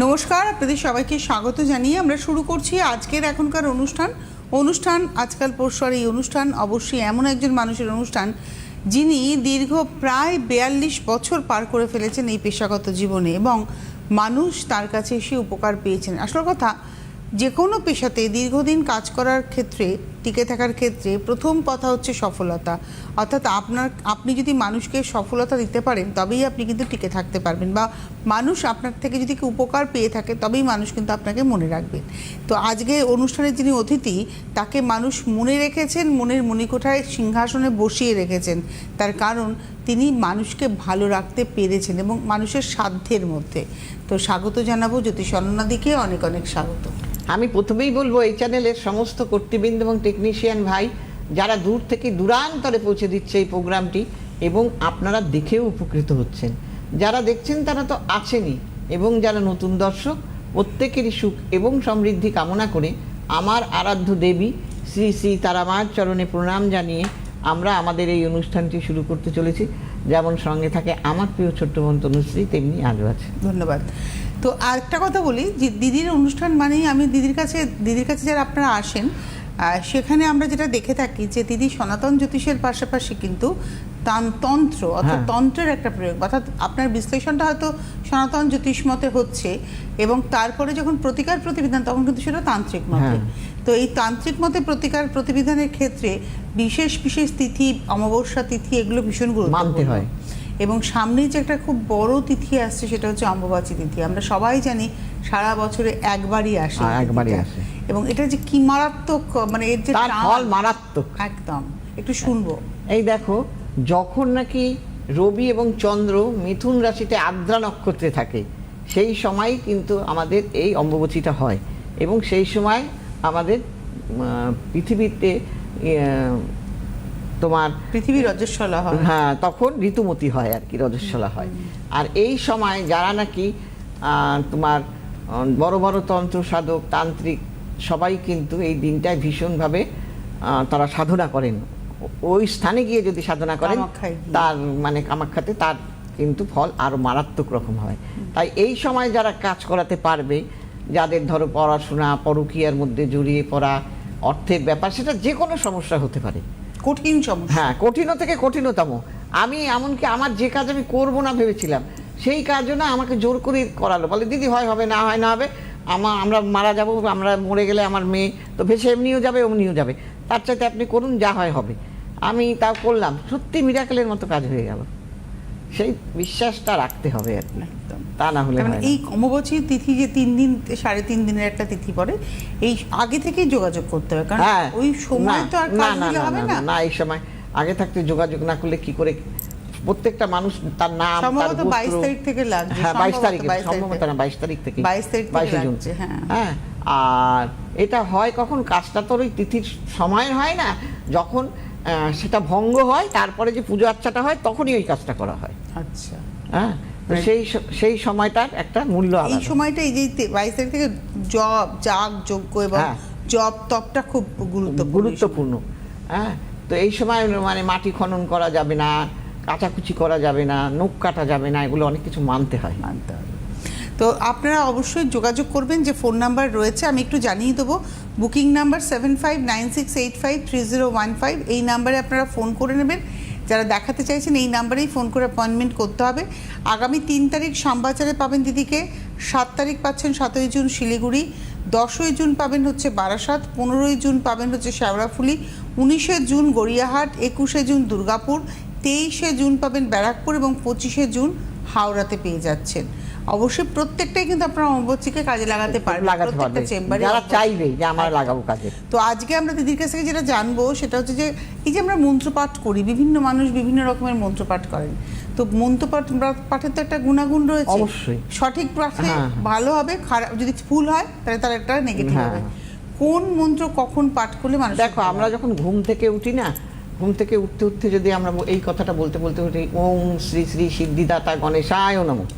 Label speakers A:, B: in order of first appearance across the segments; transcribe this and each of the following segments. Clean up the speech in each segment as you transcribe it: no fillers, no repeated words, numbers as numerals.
A: নমস্কার, আপনাদের সবাইকে স্বাগত জানিয়ে আমরা শুরু করছি আজকের এখনকার অনুষ্ঠান আজকাল পরশুর এই অনুষ্ঠান অবশ্যই এমন একজন মানুষের অনুষ্ঠান যিনি দীর্ঘ প্রায় ৪২ বছর পার করে ফেলেছেন এই পেশাগত জীবনে এবং মানুষ তার কাছে এসে উপকার পেয়েছেন। আসল কথা, যে কোনো পেশাতে দীর্ঘদিন কাজ করার ক্ষেত্রে, টিকে থাকার ক্ষেত্রে প্রথম কথা হচ্ছে সফলতা। অর্থাৎ আপনি যদি মানুষকে সফলতা দিতে পারেন তবেই আপনি কিন্তু টিকে থাকতে পারবেন, বা মানুষ আপনার থেকে যদি উপকার পেয়ে থাকে তবেই মানুষ কিন্তু আপনাকে মনে রাখবেন। তো আজকে অনুষ্ঠানের যিনি অতিথি, তাকে মানুষ মনে রেখেছেন, মনের মণিকোঠায় সিংহাসনে বসিয়ে রেখেছেন। তার কারণ তিনি মানুষকে ভালো রাখতে পেরেছেন এবং মানুষের সাধ্যের মধ্যে। তো স্বাগত জানাবো জ্যোতিষ অনন্যাদিকে, অনেক অনেক স্বাগত।
B: আমি প্রথমেই বলবো এই চ্যানেলের সমস্ত কর্তৃবৃন্দ এবং টেকনিশিয়ান ভাই যারা দূর থেকে দূরান্তরে পৌঁছে দিচ্ছে এই প্রোগ্রামটি, এবং আপনারা দেখেও উপকৃত হচ্ছেন। যারা দেখছেন তারা তো আছেনই, এবং যারা নতুন দর্শক প্রত্যেকেরই সুখ এবং সমৃদ্ধি কামনা করে আমার আরাধ্য দেবী শ্রী শ্রী তারামার চরণে প্রণাম জানিয়ে আমরা আমাদের এই অনুষ্ঠানটি শুরু করতে চলেছি। যেমন সঙ্গে থাকে আমার প্রিয় ছোট্ট বোন তনুশ্রী, তেমনি আজও আছে।
A: ধন্যবাদ। তো আরেকটা কথা বলি যে দিদির অনুষ্ঠান মানেই আমি দিদির কাছে যারা আপনারা আসেন সেখানে আমরা যেটা দেখে থাকি যে দিদি সনাতন জ্যোতিষের পাশাপাশি কিন্তু তন্ত্র অর্থাৎ তন্ত্রের একটা প্রয়োগ, অর্থাৎ আপনার বিশ্লেষণটা হয়তো সনাতন জ্যোতিষ মতে হচ্ছে এবং তারপরে যখন প্রতিকার প্রতিবিধান তখন কিন্তু সেটা তান্ত্রিক মতে। তো এই তান্ত্রিক মতে প্রতিকার প্রতিবিধানের ক্ষেত্রে বিশেষ বিশেষ তিথি, অমাবস্যা তিথি, এগুলো ভীষণ গুরুত্বপূর্ণ হয়। এবং সামনেই যে একটা খুব বড় তিথি আসছে সেটা হচ্ছে অম্বুবাচী তিথি। আমরা সবাই জানি সারা বছরে একবারই আসে, এবং এটা যে কি মারাত্মক, মানে এর যে
B: ফল মারাত্মক
A: একদম। একটু শুনবো।
B: এই দেখো, যখন নাকি রবি এবং চন্দ্র মিথুন রাশিতে আর্দ্রা নক্ষত্রে থাকে সেই সময় কিন্তু আমাদের এই অম্বুবাচীটা হয়, এবং সেই সময় আমাদের পৃথিবীতে তোমার
A: পৃথিবী রজস্বলা হয়।
B: হ্যাঁ, তখন ঋতুমতি হয় আর কি, রজস্বলা হয়। আর এই সময় যারা নাকি তোমার বড় বড় তন্ত্র সাধক, তান্ত্রিক সবাই কিন্তু এই দিনটায় ভীষণভাবে তারা সাধনা করেন। ওই স্থানে গিয়ে যদি সাধনা করেন তার মানে কামাখ্যাতে, তার কিন্তু ফল আরো মারাত্মক রকম হয়। তাই এই সময় যারা কাজ করাতে পারবে, যাদের ধরো পড়াশোনা, পরকীয়ার মধ্যে জড়িয়ে পড়া, অর্থের ব্যাপার, সেটা যে কোনো সমস্যা হতে পারে, কঠিন সমস্যা, হ্যাঁ, কঠিন থেকে কঠিনতম। আমি এমনকি আমার যে কাজ আমি করবো না ভেবেছিলাম সেই কাজও না আমাকে জোর করে করালো, বলে দিদি হয় হবে, না হয় না হবে, আমরা মারা যাবো, আমরা মরে গেলে আমার মেয়ে তো ভেসে এমনিও যাবে অমনিও যাবে, তার চাইতে আপনি করুন, যা হয় হবে। আমি তা করলাম, সত্যি মিরাকেলের মতো কাজ হয়ে গেল। সেই বিশ্বাসটা রাখতে হবে আর কি, তা না হলে
A: এই অমাবস্যার তিথি যে 3 দিন 3.5 দিনের একটা তিথি পড়ে, এই আগে থেকেই যোগাযোগ করতে হবে, কারণ ওই সময় তো আর কাজ দিলে হবে না।
B: না, এই সময় আগে থাকতে যোগাযোগ না করলে কি করে? প্রত্যেকটা মানুষ তার নাম,
A: সম্ভবত 22 তারিখ থেকে লাগছে।
B: হ্যাঁ, 22 তারিখ, সম্ভবত না 22 তারিখ থেকে,
A: 22 জুন।
B: হ্যাঁ, আর এটা হয় কখন? কাজটা তো ওই তিথির সময় হয় না, যখন সেটা ভঙ্গ হয় তারপরে যে পুজো আচ্ছাটা হয় তখনই ওই কাজটা করা হয়।
A: আচ্ছা,
B: হ্যাঁ, সেই সময়টার একটা মূল্য আলাদা।
A: এই সময়টা এই যে 22 তারিখ থেকে জপ, যাগ, যজ্ঞ এবং জপ তপটা খুব গুরুত্বপূর্ণ।
B: হ্যাঁ, তো এই সময় মানে মাটি খনন করা যাবে না, কাচাকুচি করা যাবে না, নখ কাটা যাবে না, এগুলো অনেক কিছু মানতে হয়।
A: তো আপনারা অবশ্যই যোগাযোগ করবেন, যে ফোন নাম্বার রয়েছে আমি একটু জানিয়ে দেবো। বুকিং নাম্বার 7596853015, এই নাম্বারে আপনারা ফোন করে নেবেন। যারা দেখাতে চাইছেন এই নাম্বারেই ফোন করে অ্যাপয়েন্টমেন্ট করতে হবে। আগামী 3 তারিখ শ্যামবাজারে পাবেন দিদিকে, 7 তারিখ পাচ্ছেন 7ই জুন শিলিগুড়ি, 10ই জুন পাবেন হচ্ছে বারাসাত, 15ই জুন পাবেন হচ্ছে শেওড়াফুলি, 19শে জুন গড়িয়াহাট, 21শে জুন দুর্গাপুর, 23শে জুন পাবেন ব্যারাকপুর এবং 25শে জুন হাওড়াতে পেয়ে যাচ্ছেন। অবশ্যই প্রত্যেকটাই কিন্তু আপনারা অম্বুবাচীকে কাজে লাগাতে পারবেন, প্রত্যেকটা চেম্বারে
B: যারা চাইবে যে আমরা লাগাবো কাজে।
A: তো আজকে আমরা দিদির কাছ থেকে যেটা জানবো সেটা হচ্ছে যে এই যে আমরা মন্ত্রপাঠ করি, বিভিন্ন মানুষ বিভিন্ন রকমের মন্ত্রপাঠ করেন, তো মন্ত্রপাঠের তো একটা গুণাগুণ রয়েছে।
B: অবশ্যই
A: সঠিক পাঠে ভালো হবে, খারাপ যদি ভুল হয় তাহলে তার একটা নেগেটিভ হবে। কোন মন্ত্র কখন পাঠ করলে মানুষ?
B: দেখো, আমরা যখন ঘুম থেকে উঠি না, ঘুম থেকে উঠতে উঠতে যদি আমরা এই কথাটা বলতে বলতে উঠি, ওম শ্রী শ্রী সিদ্ধিদাতা গণেশায় নমঃ।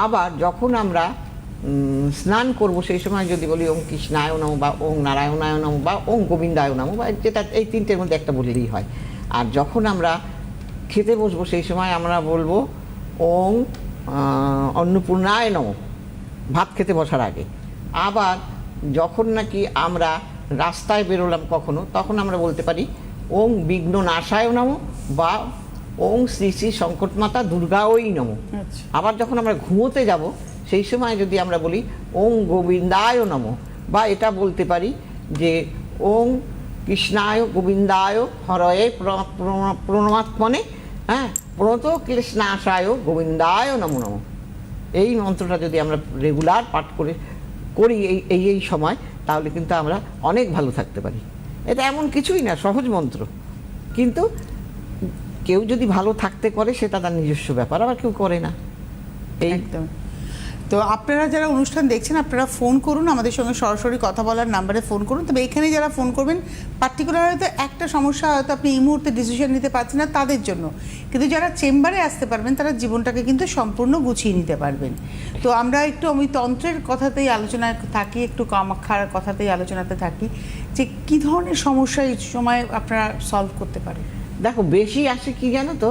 B: আবার যখন আমরা স্নান করব সেই সময় যদি বলি ওম কৃষ্ণায় নমঃ, বা ওম নারায়ণায় নমঃ, বা ওম গোবিন্দায় নমঃ, বা যেটা এই তিনটের মধ্যে একটা বললেই হয়। আর যখন আমরা খেতে বসবো সেই সময় আমরা বলবো ওম অন্নপূর্ণায় নমঃ। ভাত খেতে বসার আগে। আবার যখন নাকি আমরা রাস্তায় বেরোলাম কখনো, তখন আমরা বলতে পারি ওং বিঘ্ন নাশায় নমঃ বা ওং শ্রী শ্রী সংকটমাতা দুর্গাওই নমঃ।
A: আচ্ছা।
B: আবার যখন আমরা ঘুমোতে যাব সেই সময় যদি আমরা বলি ওং গোবিন্দায় নমঃ, বা এটা বলতে পারি যে ওং কৃষ্ণায় গোবিন্দায় হরয়ে প্রণমাত্মনে, হ্যাঁ, প্রণত কৃষ্ণাশায় গোবিন্দায় নমো নমঃ। এই মন্ত্রটা যদি আমরা রেগুলার পাঠ করি এই সময়, তাহলে কিন্তু আমরা অনেক ভালো থাকতে পারি। এটা এমন কিছুই না, সহজ মন্ত্র, কিন্তু কেউ যদি ভালো থাকতে করে সেটা তার নিজস্ব ব্যাপার, আবার কেউ করে না। এই
A: একদম। তো আপনারা যারা অনুষ্ঠান দেখছেন, আপনারা ফোন করুন, আমাদের সঙ্গে সরাসরি কথা বলার নাম্বারে ফোন করুন। তবে এখানে যারা ফোন করবেন, পার্টিকুলার হয়তো একটা সমস্যা হয়তো আপনি এই মুহূর্তে ডিসিশন নিতে পারছেন না তাদের জন্য, কিন্তু যারা চেম্বারে আসতে পারবেন তারা জীবনটাকে কিন্তু সম্পূর্ণ গুছিয়ে নিতে পারবেন। তো আমরা একটু আমি তন্ত্রের কথাতেই আলোচনায় থাকি, একটু কামাখ্যার কথাতেই আলোচনাতে থাকি, যে কী ধরনের সমস্যা এই সময় আপনারা সলভ করতে পারেন।
B: দেখো, বেশি আসে কি জানো তো,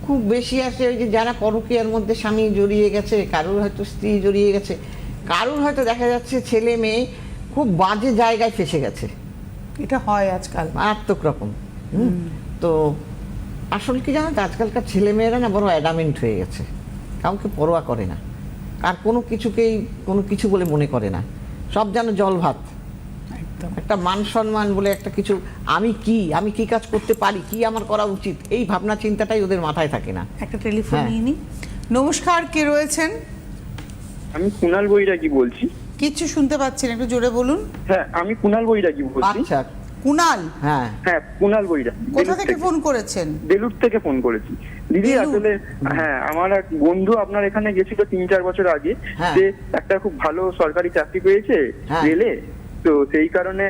B: খুব বেশি আসে ওই যে যারা পরকীয়ার মধ্যে স্বামী জড়িয়ে গেছে, কারুর হয়তো স্ত্রী জড়িয়ে গেছে, কারুর হয়তো দেখা যাচ্ছে ছেলে মেয়ে খুব বাজে জায়গায় ফেসে গেছে,
A: এটা হয় আজকাল
B: মারাত্মক রকম। তো আসলে কি জানো তো, আজকালকার ছেলে মেয়েরা না বড় অ্যাডামেন্ট হয়ে গেছে, কাউকে পরোয়া করে না, আর কোনো কিছুকেই কোনো কিছু বলে মনে করে না, সব যেন জল ভাত।
A: একদম।
B: একটা মান সম্মান বলে একটা কিছু, আমি কি কাজ করতে পারি, কি আমার করা উচিত, এই ভাবনা চিন্তাটাই ওদের মাথায় থাকে না।
A: একটা টেলিফোন
B: হ্যাঁ।
A: নিয়ে নিই। নমস্কার, কে রয়েছেন?
C: আমি কুনাল বৈরাগী বলছি।
A: কিচ্ছু শুনতে পাচ্ছেন, একটু জোরে বলুন।
C: হ্যাঁ, আমি কুনাল বৈরাগী বলছি।
B: আচ্ছা,
A: কুনাল,
B: হ্যাঁ,
C: হ্যাঁ, কুনাল বৈরাগী।
A: কোথা থেকে ফোন করেছেন?
C: বেলুর থেকে ফোন করেছি দিদি।
A: বেলুড়?
C: আসলে হ্যাঁ, আমার এক বন্ধু আপনার এখানে গেছিল 3-4 বছর আগে।
B: হ্যাঁ।
C: সে একটা খুব ভালো সরকারি চাকরি পেয়েছে
B: হ্যাঁ।
C: রেলে, তো সেই কারণে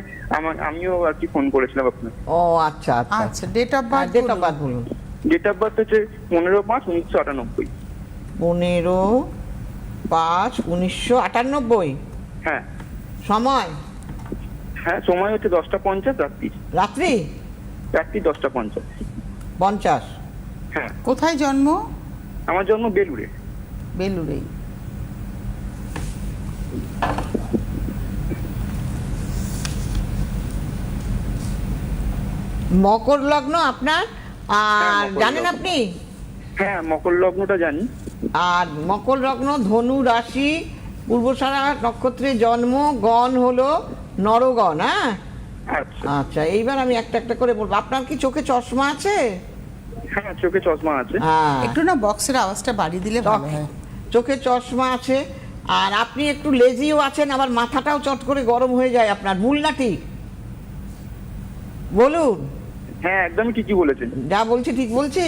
C: আমিও আর কি ফোন করেছিলাম আপনার।
B: ও আচ্ছা আচ্ছা
A: আচ্ছা, date of birth
B: date of birth বলুন।
C: ডেট অফ বার্থ হচ্ছে 15/5/1998।
B: 15/5/1998।
C: হ্যাঁ
B: সময়?
C: হ্যাঁ, সময় হচ্ছে 10:50
B: রাত্রি
C: রাত্রি 10:50।
B: 50।
C: হ্যাঁ,
A: কোথায় জন্ম?
C: আমার জন্ম বেলুড়ে।
A: বেলুড়েই।
B: মকর লগ্ন আপনার,
C: হ্যাঁ,
B: আর
C: মকর
B: জানেন
C: লগ্ন।
B: আপনি?
C: হ্যাঁ, মকর লগ্নটা জানি।
B: আর মকর লগ্ন, ধনু রাশি, পূর্বসারা নক্ষত্রে জন্ম, গণ হলো নরগণ। হ্যাঁ,
C: আচ্ছা।
B: আচ্ছা, এইবার আমি একটা একটা করে বলবো। আপনার কি চোখে চশমা আছে?
C: হ্যাঁ, চোখে চশমা আছে।
B: হ্যাঁ,
A: একটু না বক্সের আওয়াজটা বাড়িয়ে দিলে ভালো হয়।
B: চোখে চশমা আছে, আর আপনি একটু লেজিও আছেন, আবার মাথাটাও চট করে গরম হয়ে যায় আপনার। ভুল না ঠিক? বলুন।
C: হ্যাঁ, একদমই ঠিকই বলেছেন।
B: যা বলছি ঠিক বলছি?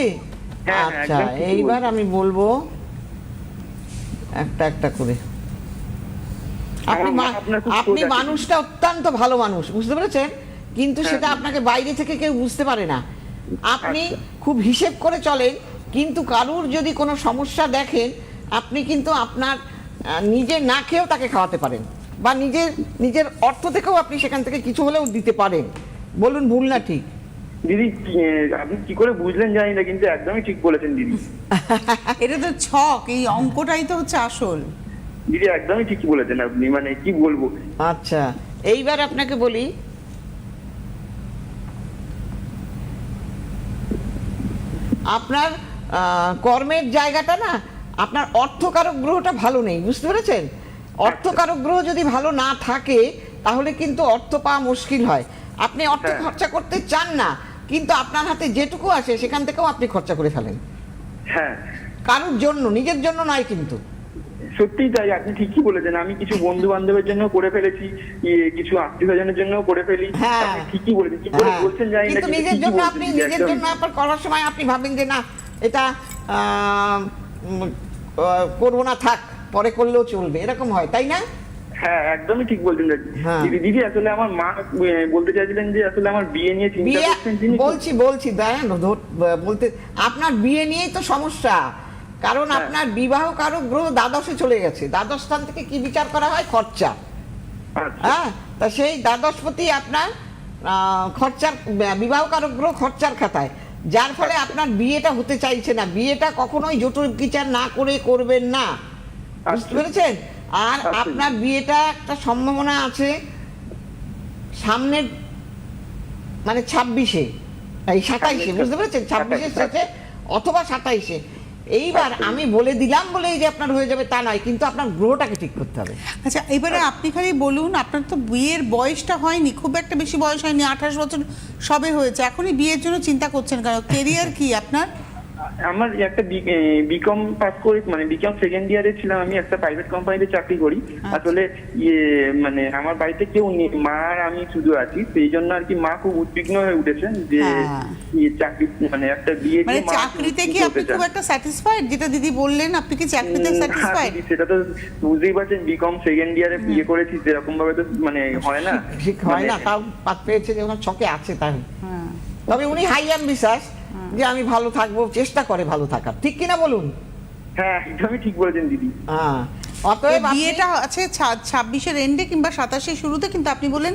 C: হ্যাঁ,
B: আচ্ছা,
C: একদম ঠিকই
B: এইবার
C: বলছেন।
B: আমি বলবো একটা একটা করে। আপনি
C: আমার মা আপনার খুব
B: আপনি
C: সোজা।
B: মানুষটা অত্যন্ত ভালো মানুষ, বুঝতে পেরেছেন, কিন্তু
C: হ্যাঁ।
B: সেটা আপনাকে বাইরে থেকে কেউ বুঝতে পারে না। আপনি
C: আচ্ছা।
B: খুব হিসেব করে চলেন, কিন্তু কারুর যদি কোনো সমস্যা দেখেন, আপনি কিন্তু আপনার নিজে না খেয়েও তাকে খাওয়াতে পারেন, বা নিজের অর্থ থেকেও আপনি সেখান থেকে কিছু হলেও দিতে পারেন। বলুন, ভুল না ঠিক?
C: দিদি, আপনি কি করে বুঝলেন জানি না, কিন্তু একদমই ঠিক বলেছেন দিদি।
A: এটা তো ছক, এই অঙ্কটাই তো হচ্ছে আসল।
C: দিদি একদমই ঠিকই বলেছেন আপনি, মানে কি বলবো।
B: আচ্ছা, এইবার আপনাকে বলি, আপনার কর্মের জায়গাটা না, আপনার অর্থকারক গ্রহটা ভালো নেই, বুঝতে পেরেছেন? অর্থকারক গ্রহ যদি ভালো না থাকে, তাহলে কিন্তু অর্থ পাওয়া মুশকিল হয়। আপনি অর্থ
C: হ্যাঁ।
B: খরচা করতে চান না, কিন্তু আপনার হাতে যেটুকু আসে সেখান থেকেও আপনি খরচা করে ফেলেন,
C: হ্যাঁ,
B: কারোর জন্য, নিজের জন্য নয় কিন্তু।
C: সত্যিই তাই, আপনি ঠিকই বলেছেন। আমি কিছু বন্ধু বান্ধবের জন্য করে ফেলেছি, কিছু আত্মীয় স্বজনের জন্য করে ফেলি।
B: হ্যাঁ।
C: আপনি ঠিকই বলেছেন, কি করে
B: হ্যাঁ।
C: বলছেন জানি না,
B: কিন্তু
C: কিন্তু
B: নিজের
C: ঠিকই
B: জন্য
C: বলছেন
B: আপনি
C: দিদি,
B: নিজের
C: একদমই।
B: জন্য আপনার করার সময় আপনি ভাবেন যে না, এটা করবো না, থাক, পরে করলেও চলবে, এরকম হয়, তাই না?
C: হ্যাঁ, একদমই ঠিক বলছেন
B: হ্যাঁ।
C: দিদি। দিদি, আসলে আমার মা বলতে চাইছিলেন যে আসলে আমার বিয়ে নিয়ে চিন্তা
B: বিয়ে
C: করছেন তিনি।
B: বলছি দাঁড়ান, বলতে আপনার বিয়ে নিয়েই তো সমস্যা, কারণ
C: হ্যাঁ।
B: আপনার বিবাহ কারক গ্রহ দ্বাদশে চলে গেছে। দ্বাদশ স্থান থেকে কি বিচার করা হয়? খরচা।
C: আচ্ছা।
B: হ্যাঁ, তা সেই দ্বাদশপতি আপনার খরচার, বিবাহ কারক গ্রহ খরচার খাতায়, যার ফলে আপনার বিয়েটা হতে চাইছে না। বিয়েটা কখনোই জটিল বিচার না করে করবেন না, বুঝতে পেরেছেন? আর
C: আচ্ছা।
B: আপনার বিয়েটা একটা সম্ভাবনা আছে সামনের মানে 26-এ, এই 27-এ, বুঝতে পেরেছেন? 26-এর শেষে অথবা 27-এ। এইবার আমি বলে দিলাম বলে এই যে আপনার হয়ে যাবে তা নয়, কিন্তু আপনার গ্রহটাকে ঠিক করতে হবে।
A: আচ্ছা, এবারে আপনি খালি বলুন, আপনার তো বিয়ের বয়সটা হয়নি, খুব একটা বেশি বয়স হয়নি, 28 বছর সবে হয়েছে, এখনই বিয়ের জন্য চিন্তা করছেন কেন? কেরিয়ার কি আপনার?
C: আমার একটা বিকম পাস করে, মানে বিকম সেকেন্ড ইয়ারে ছিলাম, আমি একটা প্রাইভেট কোম্পানিতে চাকরি করি। আসলে মানে আমার বাড়িতে কেউ নেই, মা আর আমি শুধু আছি, সেই জন্য আর কি মা খুব উদ্বিগ্ন হয়ে উঠেছেন যে
A: হ্যাঁ।
C: চাকরি, মানে একটা বিয়ে
A: মানে
C: দিয়ে মা
A: চাকরিতে কি
C: করতে
A: আপনি
C: চান।
A: খুব একটা স্যাটিসফাইড? যেটা দিদি বললেন, আপনি কি চাকরিতে স্যাটিসফাইড?
C: সেটা তো বুঝতেই পারছেন, বিকম সেকেন্ড ইয়ারে বিয়ে করেছি, সেরকম ভাবে তো মানে হয় না,
B: ঠিক হয় না,
C: মানে-
B: তাও পাত পেয়েছে যে ওনার ছকে আছে তাই।
A: হ্যাঁ।
B: তবে উনি হাই অ্যাম্বিশাস যে আমি ভালো থাকবো, চেষ্টা করে ভালো থাকার, ঠিক কিনা বলুন?
C: হ্যাঁ, একদমই ঠিক বলেছেন দিদি।
B: হ্যাঁ, অতএব আপনি-
A: বিয়েটা আছে 26-এর এন্ডে কিংবা 27-এর শুরুতে, কিন্তু আপনি বললেন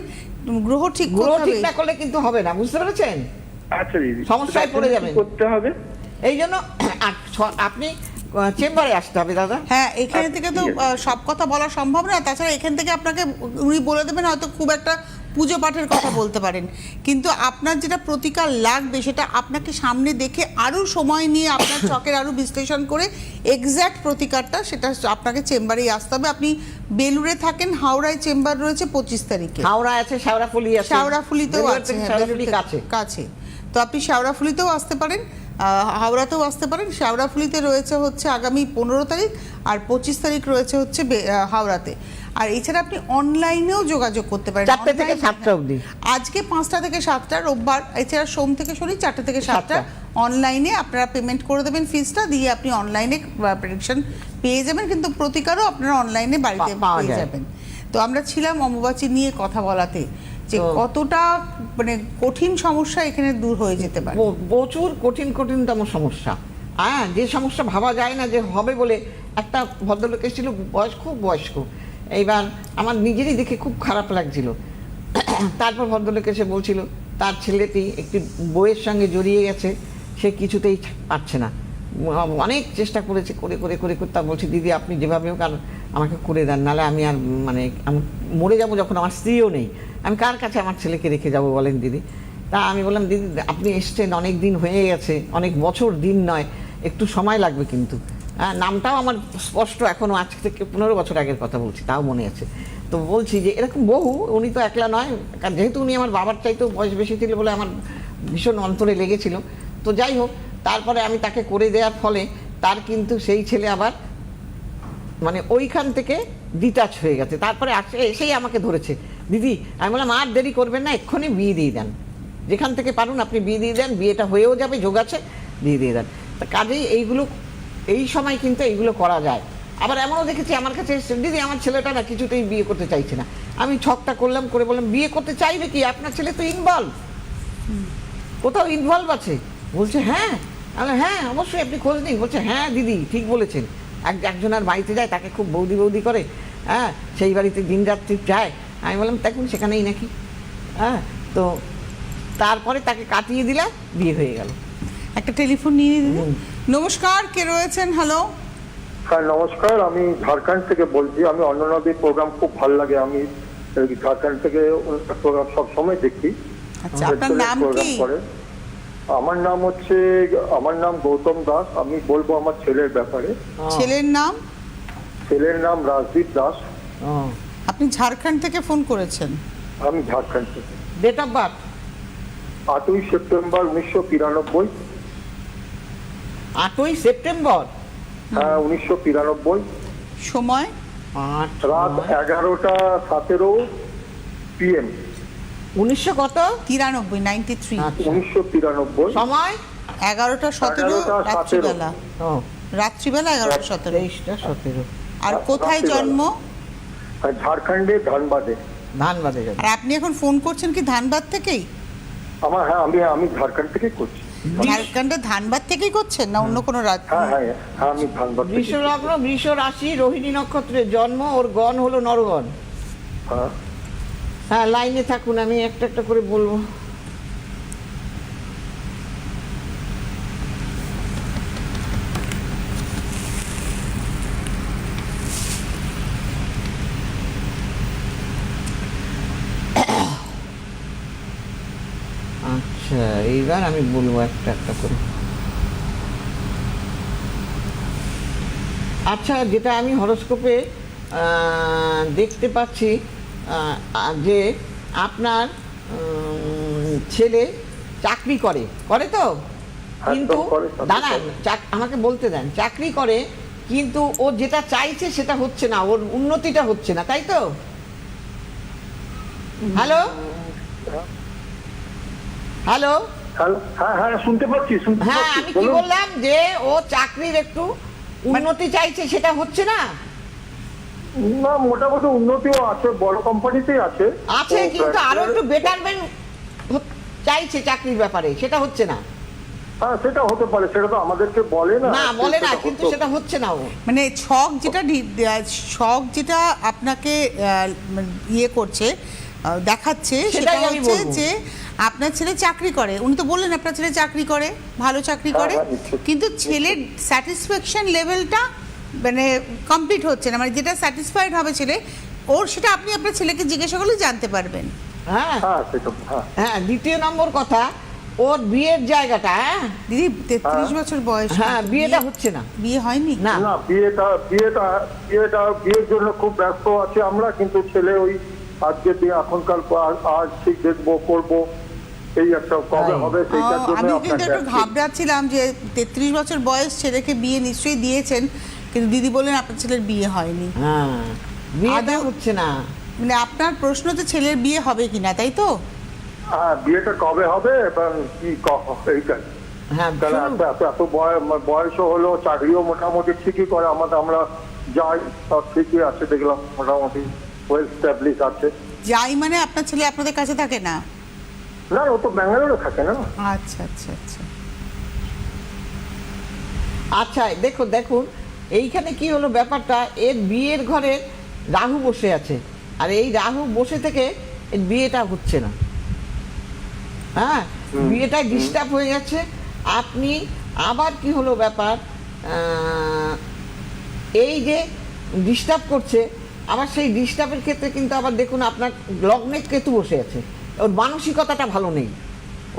A: গ্রহ ঠিক
B: গ্রহ
A: করতে
B: ঠিক
A: হবে।
B: না করলে কিন্তু হবে না, বুঝতে পেরেছেন?
C: আচ্ছা দিদি,
B: সমস্যায় পড়ে যাবেন।
C: কি করতে হবে?
B: এই জন্য আপনি চেম্বারে আসতে হবে দাদা।
A: হ্যাঁ, এখানে
C: আচ্ছা,
A: থেকে তো
C: ঠিক আছে।
A: সব কথা বলা সম্ভব না, তাছাড়া এখান থেকে আপনাকে উনি বলে দেবেন, হয়তো খুব একটা পুজো পাঠের কথা বলতে পারেন, কিন্তু আপনার যেটা প্রতিকার লাগবে সেটা আপনাকে সামনে দেখে আরও সময় নিয়ে আপনার চকের আরও বিশ্লেষণ করে এক্স্যাক্ট প্রতিকারটা সেটা আপনাকে চেম্বারেই আসতে হবে। আপনি বেলুড়ে থাকেন, হাওড়ায় চেম্বার রয়েছে 25 তারিখে,
B: হাওড়া আছে, শেওড়াফুলি আছে,
A: শেওড়াফুলিতেও
B: বেলুড়
A: আছে,
B: থেকে
A: হ্যাঁ,
B: শেওড়াফুলি
A: বেলুড়
B: কাছে।
A: থেকে কাছে। তো আপনি শেওড়াফুলিতেও আসতে পারেন, হাওড়াতেও আসতে পারেন। শেওড়াফুলিতে রয়েছে হচ্ছে আগামী 15 তারিখ, আর 25 তারিখ রয়েছে হচ্ছে হাওড়াতে। আর এছাড়া আপনি অনলাইনেও যোগাযোগ করতে পারেন,
B: 4টে থেকে 7টা অবধি।
A: আজকে 5টা থেকে 7টা, রোববার, এছাড়া সোম থেকে শনি 4টে থেকে 7টা।
B: 7টা।
A: অনলাইনে আপনারা পেমেন্ট করে দেবেন ফিসটা, দিয়ে আপনি অনলাইনে প্রেডিকশন পেয়ে যাবেন, কিন্তু প্রতিকারও আপনারা অনলাইনে বাড়িতে
B: পাওয়া
A: পেয়ে
B: যায়।
A: যাবেন। তো আমরা ছিলাম অম্বুবাচী নিয়ে কথা বলাতে, যে
B: তো-
A: কতটা মানে কঠিন সমস্যা এখানে দূর হয়ে যেতে পারে।
B: প্রচুর কঠিনতম সমস্যা। হ্যাঁ, যে সমস্যা ভাবা যায় না যে হবে বলে। একটা ভদ্রলোক এসেছিল, খুব বয়স্ক, এইবার আমার নিজেরই দেখে খুব খারাপ লাগছিল। তারপর ভদ্রলোক এসে বলছিল তার ছেলেটি একটি বইয়ের সঙ্গে জড়িয়ে গেছে, সে কিছুতেই পারছে না, অনেক চেষ্টা করেছে, করে করে করে করে তা বলছি দিদি আপনি যেভাবে হোক আর আমাকে করে দেন, নাহলে আমি আর মানে আমি মরে যাবো, যখন আমার স্ত্রীও নেই, আমি কার কাছে আমার ছেলেকে রেখে যাব বলেন দিদি? তা আমি বললাম দিদি আপনি এসছেন, অনেক দিন হয়ে গেছে, অনেক বছর, দিন নয়, একটু সময় লাগবে কিন্তু। হ্যাঁ, নামটাও আমার স্পষ্ট, এখনও আজ থেকে 15 বছর আগের কথা বলছি, তাও মনে আছে। তো বলছি যে এরকম বহু, উনি তো একলা নয়, কারণ যেহেতু উনি আমার বাবার চাইতেও বয়স বেশি ছিল বলে আমার ভীষণ অন্তরে লেগেছিল। তো যাই হোক, তারপরে আমি তাকে করে দেওয়ার ফলে তার কিন্তু সেই ছেলে আবার মানে ওইখান থেকে ডিটাচ হয়ে গেছে। তারপরে এসেই আমাকে ধরেছে, দিদি আমি বললাম আর দেরি করবেন না, এক্ষুনি বিয়ে দিয়ে দেন, যেখান থেকে পারুন আপনি বিয়ে দিয়ে দেন, বিয়েটা হয়েও যাবে, যোগ আছে, দিয়ে দেন। তা কাজেই এইগুলো এই সময় কিন্তু এইগুলো করা যায়। আবার এমনও দেখেছি আমার কাছে এসছে, দিদি আমার ছেলেটা না কিছুতেই বিয়ে করতে চাইছে না। আমি ছকটা করলাম, করে বললাম বিয়ে করতে চাইবে কি, আপনার ছেলে তো ইনভলভ, কোথাও ইনভলভ আছে। বলছে হ্যাঁ, আমি হ্যাঁ অবশ্যই আপনি খোঁজ নিন। বলছে হ্যাঁ দিদি ঠিক বলেছেন, একজনের বাড়িতে যায়, তাকে খুব বৌদি বৌদি করে, হ্যাঁ সেই বাড়িতে দিনরাত্রি যায়। আমি বললাম দেখুন সেখানেই নাকি। হ্যাঁ, তো তারপরে তাকে কাটিয়ে দিলে বিয়ে হয়ে গেল।
A: একটা টেলিফোন নিয়ে দিন। নমস্কার, কে রয়েছেন? হ্যালো।
D: হ্যাঁ নমস্কার, আমি ঝাড়খণ্ড থেকে বলছি। আমি অন্যনদীর প্রোগ্রাম খুব ভালো লাগে, আমি ঝাড়খণ্ড থেকে প্রোগ্রাম সব সময় দেখি।
A: আচ্ছা, আপনার নাম
D: প্রোগ্রাম
A: কি?
D: করে। আমার নাম গৌতম দাস। আমি বলবো আমার ছেলের ব্যাপারে।
A: ছেলের নাম?
D: ছেলের নাম রাজদীপ দাস।
B: ও,
A: আপনি ঝাড়খণ্ড থেকে ফোন করেছেন?
D: আমি ঝাড়খণ্ড থেকে।
B: ডেট অফ বার্থ
D: 8ই সেপ্টেম্বর 1993।
B: 8ই সেপ্টেম্বর,
D: হ্যাঁ 1993।
A: সময়?
B: 8
D: রাত 11:17 PM।
B: 1900 কত?
A: 93
B: আচ্ছা।
D: 1993।
B: সময়
A: 11:17
D: 11:17
A: রাত্রিবেলা।
B: ও
A: রাত্রিবেলা 11:17।
B: 23টা 17
A: আর কোথায়
D: রাত্রিবেলা।
A: জন্ম?
D: আর ঝাড়খণ্ডে ধানবাদে।
B: ধানবাদে যাবে।
A: আর আপনি এখন ফোন করছেন কি ধানবাদ থেকেই?
D: হ্যাঁ আমি ঝাড়খণ্ড থেকে করছি।
A: ঝাড়খণ্ডের ধানবাদ থেকেই করছেন না অন্য কোনো রাজ্য?
D: হ্যাঁ আমি ধানবাদ থেকে।
B: বৃষ লগ্ন, বৃষ রাশি, রোহিণী নক্ষত্রের জন্ম, ওর গণ হলো নরগণ।
D: হ্যাঁ
B: হ্যাঁ, লাইনে থাকুন, আমি একটা একটা করে বলবো। আচ্ছা, এইবার আমি বলবো একটা একটা করে। আচ্ছা, যেটা আমি হরোস্কোপে দেখতে পাচ্ছি যে আপনার ছেলে চাকরি করে তো, কিন্তু
D: করে,
B: দাঁড়ান, আমাকে বলতে দেন। চাকরি করে কিন্তু ও যেটা চাইছে সেটা হচ্ছে না, ওর উন্নতিটা হচ্ছে না, তাই তো? হ্যালো হ্যালো
D: হ্যাঁ হ্যাঁ, শুনতে পাচ্ছি
B: হ্যাঁ, আমি কি বললাম যে ও চাকরির একটু উন্নতি চাইছে, সেটা হচ্ছে না।
D: না, মোটামুটি উন্নতিও আছে, বড় কোম্পানিতেই আছে,
B: কিন্তু আরো একটু বেটারমেন্ট চাইছে চাকরির ব্যাপারে, সেটা হচ্ছে না।
D: হ্যাঁ, সেটা হতে পারে, সেটা তো আমাদেরকে বলে না,
B: বলে না, কিন্তু সেটা হচ্ছে না। ও
A: মানে ছক যেটা আপনাকে ইয়ে করছে, দেখাচ্ছে, সেটা
B: আমি
A: হচ্ছে
B: বলবো।
A: যে আপনার ছেলে চাকরি করে। উনি তো বললেন আপনার ছেলে চাকরি করে, ভালো চাকরি করে,
D: নিশ্চয়ই।
A: কিন্তু ছেলের স্যাটিসফ্যাকশন লেভেলটা মানে কমপ্লিট হচ্ছে না, মানে যেটা স্যাটিসফাইড হবে ছেলে ওর, সেটা আপনি আপনার ছেলেকে জিজ্ঞাসা করলে জানতে পারবেন।
B: হ্যাঁ
D: হ্যাঁ, সেটা হ্যাঁ।
B: হ্যাঁ, দ্বিতীয় নম্বর কথা, ওর বিয়ের জায়গাটা,
A: দিদি 33 বছর বয়স,
B: হ্যাঁ, বিয়েটা হচ্ছে না।
A: বিয়ে হয়নি
B: না,
D: না, বিয়ের জন্য খুব ব্যস্ত আছে আমরা, কিন্তু ছেলে ওই আজকে দিয়ে এখনকার আজ ঠিক দেখবো করবো, এই একটা কবে হবে সেইটার জন্য
A: আমি কিন্তু একটু
D: আপনার
A: ঘাবড়াচ্ছিলাম যে 33 বছর বয়স ছেলেকে বিয়ে নিশ্চয়ই দিয়েছেন, কিন্তু দিদি বললেন আপনার ছেলের বিয়ে হয়নি।
B: হ্যাঁ, বিয়েটা
A: আদৌ-
B: হচ্ছে না।
A: মানে আপনার প্রশ্ন হচ্ছে ছেলের বিয়ে হবে কিনা, তাই তো?
D: হ্যাঁ, বিয়েটা কবে হবে এবং কি এইটাই।
B: হ্যাঁ,
D: তাহলে
B: শুনুন,
D: এত বয়সও হলো, চাকরিও মোটামুটি ঠিকই করে, আমরা যাই সব ঠিকই আছে, দেখলাম মোটামুটি ওয়েল স্ট্যাবলিশ আছে।
A: যাই মানে আপনার ছেলে আপনাদের কাছে থাকে না?
D: না, ও তো ব্যাঙ্গালোরে থাকে না।
A: আচ্ছা আচ্ছা আচ্ছা।
B: আচ্ছা, দেখুন এইখানে কি হলো ব্যাপারটা, এর বিয়ের ঘরে রাহু বসে আছে, আর এই রাহু বসে থেকে এর বিয়েটা হচ্ছে না। হ্যাঁ, বিয়েটা ডিস্টার্ব হয়ে যাচ্ছে। আপনি আবার কি হলো ব্যাপার, এই যে ডিস্টার্ব করছে, আবার সেই ডিস্টার্বের ক্ষেত্রে কিন্তু আবার দেখুন আপনার লগ্নে কেতু বসে আছে, ওর মানসিকতাটা ভালো নেই।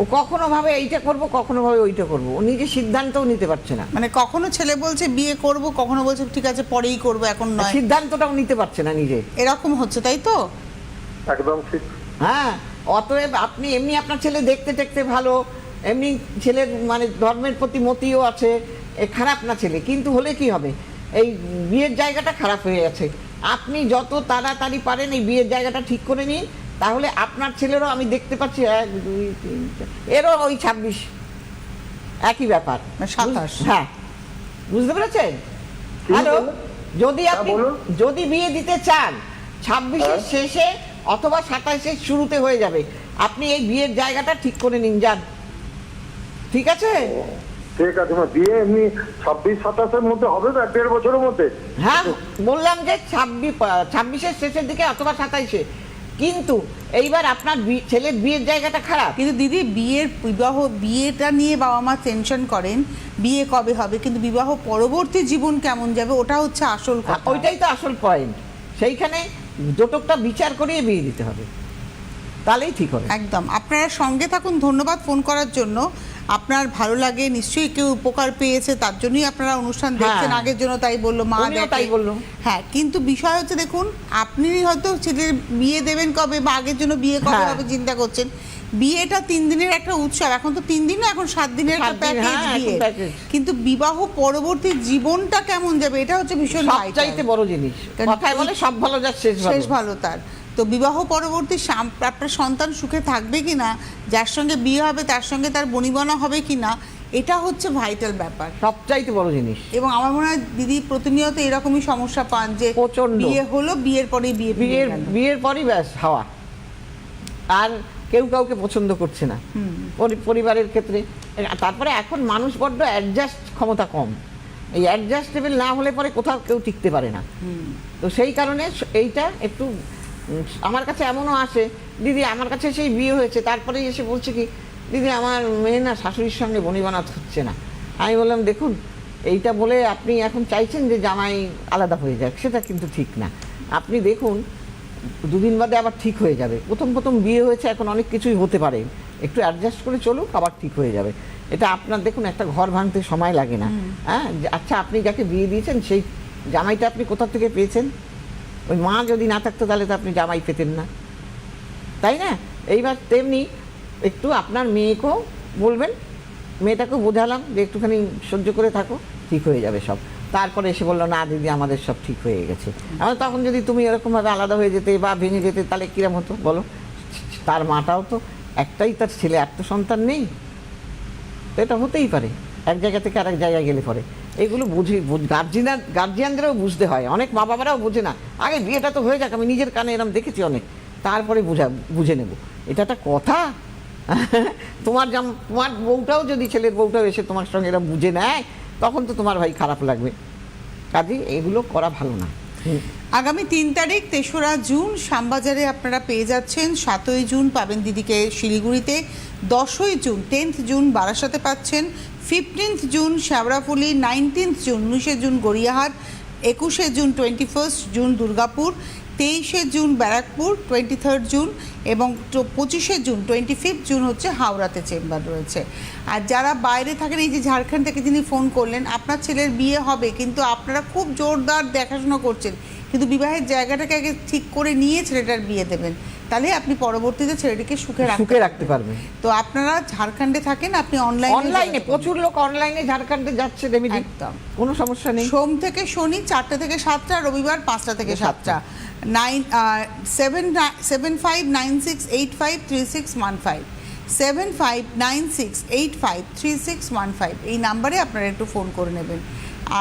B: ও কখনো ভাবে এইটা করব, কখনো ভাবে ওইটা করব, ও নিজে সিদ্ধান্তও নিতে পারছে না।
A: মানে কখনো ছেলে বলছে বিয়ে করব, কখনো বলছে ঠিক আছে পরেই করব, এখন নয়,
B: সিদ্ধান্তটাও নিতে পারছে না নিজে,
A: এরকম হচ্ছে, তাই তো?
D: একদম ঠিক।
B: হ্যাঁ, অতএব আপনি এমনি আপনার ছেলে দেখতে টেকতে ভালো, এমনি ছেলের মানে ধর্মের প্রতি মতিও আছে, খারাপ না ছেলে, কিন্তু হলে কি হবে, এই বিয়ের জায়গাটা খারাপ হয়ে গেছে। আপনি যত তাড়াতাড়ি পারেন এই বিয়ের জায়গাটা ঠিক করে নিন, তাহলে আপনার ছেলেরও আমি দেখতে পাচ্ছি 1 2 3 4, এরও ওই 26 একই ব্যাপার,
A: 27।
B: হ্যাঁ, বুঝতে পেরেছেন?
D: কি
B: হ্যালো,
D: বললেন?
B: যদি
D: হ্যাঁ,
B: আপনি
D: বলুন।
B: যদি বিয়ে দিতে চান 26-এর
D: হ্যাঁ।
B: শেষে অথবা 27-এর শুরুতে হয়ে যাবে, আপনি এই বিয়ের জায়গাটা ঠিক করে নিন, যান, ঠিক আছে?
D: ঠিক আছে, বিয়ে এমনি 26-27-এর মধ্যে হবে তো, 1.5 বছরের মধ্যে?
B: হ্যাঁ, বললাম যে 26-এর শেষের দিকে অথবা 27-এ, কিন্তু এইবার আপনার ছেলের বিয়ের জায়গাটা খারাপ।
A: কিন্তু দিদি বিয়েটা নিয়ে বাবা মা টেনশন করেন, বিয়ে কবে হবে, কিন্তু বিবাহ পরবর্তী জীবন কেমন যাবে ওটা হচ্ছে আসল কথা।
B: ওইটাই তো আসল পয়েন্ট, সেইখানে দুটোটা বিচার করিয়ে বিয়ে দিতে হবে, তাহলেই ঠিক হবে।
A: একদম। আপনারা সঙ্গে থাকুন, ধন্যবাদ ফোন করার জন্য। আপনার ভালো লাগে, নিশ্চয়ই কেউ উপকার পেয়েছে, তার জন্যই আপনারা অনুষ্ঠান দেখছেন।
B: হ্যাঁ।
A: আগের জন্য তাই বললো, মা
B: উনিও
A: দেখে।
B: তাই বললো।
A: হ্যাঁ, কিন্তু বিষয় হচ্ছে দেখুন, আপনি হয়তো ছেলের বিয়ে দেবেন কবে বা আগের জন্য বিয়ে কবে
B: হ্যাঁ।
A: হবে চিন্তা করছেন। বিয়েটা 3 দিনের একটা উৎসব, এখন তো 3 দিন না, এখন 7 দিনের একটা
B: 7 দিন,
A: প্যাকেজ
B: হ্যাঁ,
A: বিয়ে।
B: এখন package।
A: কিন্তু বিবাহ পরবর্তী জীবনটা কেমন যাবে এটা হচ্ছে ভীষণ
B: সবচাইতে বড় জিনিস,
A: কারণ
B: কথায় বলে সব ভালো যার শেষ
A: শেষ
B: ভালো।
A: ভালো তার। তো বিবাহ পরবর্তী আপনার সন্তান সুখে থাকবে কিনা, যার সঙ্গে বিয়ে হবে তার সঙ্গে তার বনিবনা হবে কিনা, এটা হচ্ছে ভাইটাল ব্যাপার।
B: সবচাইতে বড় জিনিস।
A: এবং আমার মনে হয় দিদি প্রতিনিয়ত এরকমই সমস্যা পান যে
B: প্রচণ্ড।
A: বিয়ে হলো, বিয়ের পরেই
B: বিয়ের পরই ব্যাস হাওয়া, আর কেউ কাউকে পছন্দ করছে না পরিবারের ক্ষেত্রে। তারপরে এখন মানুষ বড্ড অ্যাডজাস্ট ক্ষমতা কম, এই অ্যাডজাস্টেবল না হলে পরে কোথাও কেউ টিকতে পারে না। তো সেই কারণে এইটা একটু আমার কাছে এমনও আসে, দিদি আমার কাছে সেই বিয়ে হয়েছে, তারপরে এসে বলছে কি, দিদি আমার মেয়ে না শাশুড়ির সঙ্গে বনিবনা হচ্ছে না। আমি বললাম দেখুন, এইটা বলে আপনি এখন চাইছেন যে জামাই আলাদা হয়ে যাক, সেটা কিন্তু ঠিক না। আপনি দেখুন 2 দিন বাদে আবার ঠিক হয়ে যাবে। প্রথম বিয়ে হয়েছে, এখন অনেক কিছুই হতে পারে, একটু অ্যাডজাস্ট করে চলুক, আবার ঠিক হয়ে যাবে। এটা আপনার দেখুন, একটা ঘর ভাঙতে সময় লাগে না। হ্যাঁ, আচ্ছা আপনি যাকে বিয়ে দিয়েছেন সেই জামাইটা আপনি কোথা থেকে পেয়েছেন? ওই মা যদি না থাকতো তাহলে তো আপনি জামাই পেতেন না, তাই না? এইবার তেমনি একটু আপনার মেয়েকেও বলবেন, মেয়েটাকেও বোঝালাম যে একটুখানি সহ্য করে থাকো, ঠিক হয়ে যাবে সব। তারপরে এসে বললো না দিদি আমাদের সব ঠিক হয়ে গেছে। আমার তখন যদি তুমি এরকমভাবে আলাদা হয়ে যেতে বা ভেঙে যেতে তাহলে কিরম হতো বলো? তার মাটাও তো একটাই, তার ছেলে, আর তো সন্তান নেই। তো এটা হতেই পারে এক জায়গা থেকে আরেক জায়গায় গেলে পরে। এইগুলো গার্জিয়ানদেরও বুঝতে হয়, অনেক মা বাবারাও বোঝে না। আগে বিয়েটা তো হয়ে যাক, আমি নিজের কানে এরম দেখেছি অনেক, তারপরে বুঝে নেব। এটা একটা কথা? তোমার বউটাও যদি, ছেলের বউটাও এসে তোমার সঙ্গে এরম বুঝে নেয়, তখন তো তোমার ভাই খারাপ লাগবে। কাজেই এগুলো করা ভালো না।
A: আগামী 3 তারিখ 3রা জুন শ্যামবাজারে আপনারা পেয়ে যাচ্ছেন। 7ই জুন পাবেন দিদিকে শিলিগুড়িতে, 10ই জুন 10th জুন বারাসাতে পাচ্ছেন, 15th June Sheoraphuli, 19th June 19শে জুন গড়িয়াহাট, 21শে জুন 21st জুন দুর্গাপুর, 23শে জুন ব্যারাকপুর, 23rd জুন এবং 25শে জুন 25th জুন হচ্ছে হাওড়াতে চেম্বার রয়েছে। আর যারা বাইরে থাকেন, এই যে ঝাড়খণ্ড থেকে যিনি ফোন করলেন, আপনার ছেলের বিয়ে হবে কিন্তু আপনারা খুব জোরদার দেখাশোনা করছেন, কিন্তু বিবাহের জায়গাটাকে আগে ঠিক করে নিয়ে ছেলেটার বিয়ে দেবেন, তাহলে আপনি পরবর্তীতে ছেলেটিকে সুখে রাখতে
B: পারবেন।
A: তো আপনারা ঝাড়খণ্ডে থাকেন, আপনি
B: অনলাইনে প্রচুর লোক অনলাইনে ঝাড়খণ্ডে যাচ্ছে,
A: একদম
B: কোনো সমস্যা নেই।
A: সোম থেকে শনি 4টা থেকে 7টা, রবিবার 5টা থেকে 7টা। 7596853615 7596853615 এই নাম্বারে আপনারা একটু ফোন করে নেবেন।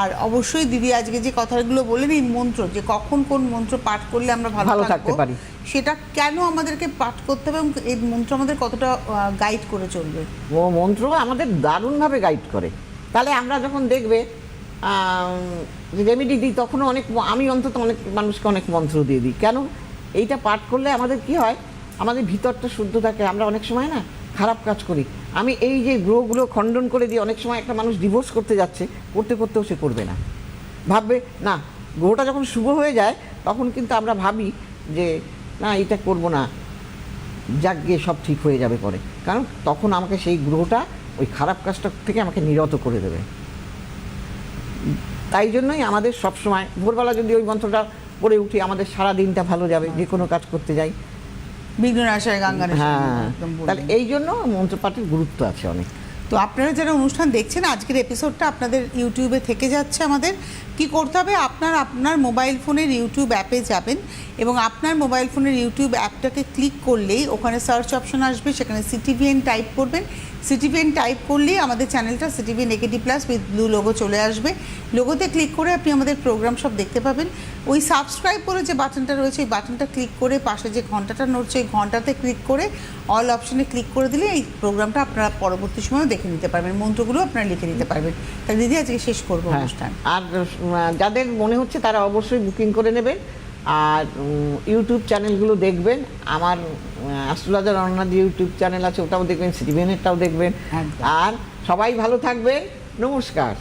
A: আর অবশ্যই দিদি আজকে যে কথাগুলো বললেন, এই মন্ত্র, যে কখন কোন মন্ত্র পাঠ করলে আমরা ভালো থাকতে পারি, সেটা কেন আমাদেরকে পাঠ করতে হবে এবং এই মন্ত্র আমাদের কতটা গাইড করে চলবে?
B: ও মন্ত্র আমাদের দারুণভাবে গাইড করে। তাহলে আমরা যখন দেখবে রেমেডি দিই, তখনও আমি অন্তত অনেক মানুষকে অনেক মন্ত্র দিয়ে দিই। কেন? এইটা পাঠ করলে আমাদের কি হয়, আমাদের ভিতরটা শুদ্ধ থাকে। আমরা অনেক সময় না খারাপ কাজ করি। আমি এই যে গ্রহগুলো খণ্ডন করে দিই, অনেক সময় একটা মানুষ ডিভোর্স করতে যাচ্ছে, করতেও সে করবে না, ভাববে না। গ্রহটা যখন শুভ হয়ে যায় তখন কিন্তু আমরা ভাবি যে না এটা করব না, যাক গিয়ে সব ঠিক হয়ে যাবে পরে, কারণ তখন আমাকে সেই গ্রহটা ওই খারাপ কাজটা থেকে আমাকে নিরত করে দেবে। তাই জন্যই আমাদের সবসময় ভোরবেলা যদি ওই মন্ত্রটা পড়ে উঠি, আমাদের সারা দিনটা ভালো যাবে, যে কোনো কাজ করতে যাই।
A: বিঘ্ননাশায় গঙ্গানাশায়।
B: হ্যাঁ, তাহলে এই জন্য মন্ত্রপাঠের গুরুত্ব আছে অনেক।
A: তো আপনারা যারা অনুষ্ঠান দেখছেন, আজকের এপিসোডটা আপনাদের ইউটিউবে থেকে যাচ্ছে। আমাদের কি করতে হবে, আপনার মোবাইল ফোনের ইউটিউব অ্যাপে যাবেন এবং আপনার মোবাইল ফোনের ইউটিউব অ্যাপটাকে ক্লিক করলেই ওখানে সার্চ অপশন আসবে, সেখানে সিটিভিএন টাইপ করবেন। সিটিভিএন টাইপ করলেই আমাদের চ্যানেলটা CTVN AKD plus with blue logo চলে আসবে। লোগোতে ক্লিক করে আপনি আমাদের প্রোগ্রাম সব দেখতে পাবেন। ওই সাবস্ক্রাইব করে যে বাটনটা রয়েছে, এই বাটনটা ক্লিক করে পাশে যে ঘন্টাটা নড়ছে, এই ঘন্টাতে ক্লিক করে অল অপশনে ক্লিক করে দিলে এই প্রোগ্রামটা আপনারা পরবর্তী সময় দেখে নিতে পারবেন, মন্ত্রগুলো আপনারা লিখে নিতে পারবেন। তাহলে দিদি আজকে শেষ করবো অনুষ্ঠান।
B: আর যাদের মনে হচ্ছে তারা অবশ্যই বুকিং করে নেবেন, আর ইউটিউব চ্যানেলগুলো দেখবেন। আমার অ্যাস্ট্রোলজার অনন্যাদি ইউটিউব চ্যানেল আছে, ওটাও দেখবেন, সিটিভিএনেরটাও দেখবেন। আর সবাই ভালো থাকবেন, নমস্কার।